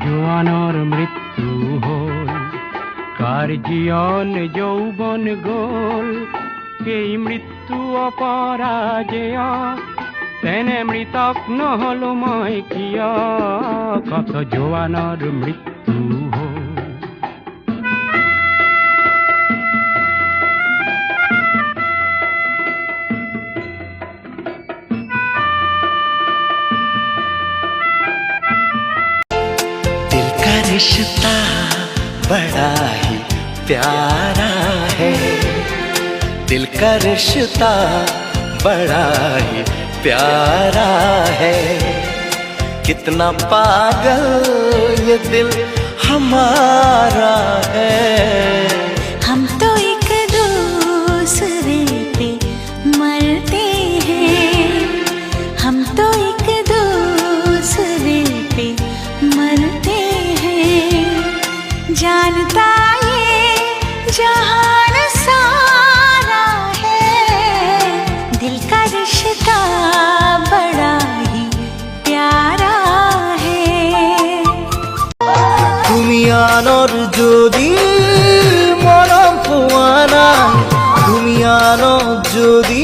জোয়ানৰ মৃত্যু হল, কাৰ জীয়ন যৌৱন গল। সেই মৃত্যু অপৰাজেয়, তেনে মৃতক নহলো মই কিয়, কত জোৱানৰ মৃত্যু হল। रिश्ता बड़ा ही प्यारा है, दिल का रिश्ता बड़ा ही प्यारा है। कितना पागल ये दिल हमारा है। हम तो एक दूसरे पे मरते हैं, हम तो एक दूसरे पे मरते हैं। जानता ये जहान सारा है, दिल का रिश्ता बड़ा ही प्यारा है। তুমি আনর যদি মরম পোয়ানা, তুমি আনর যদি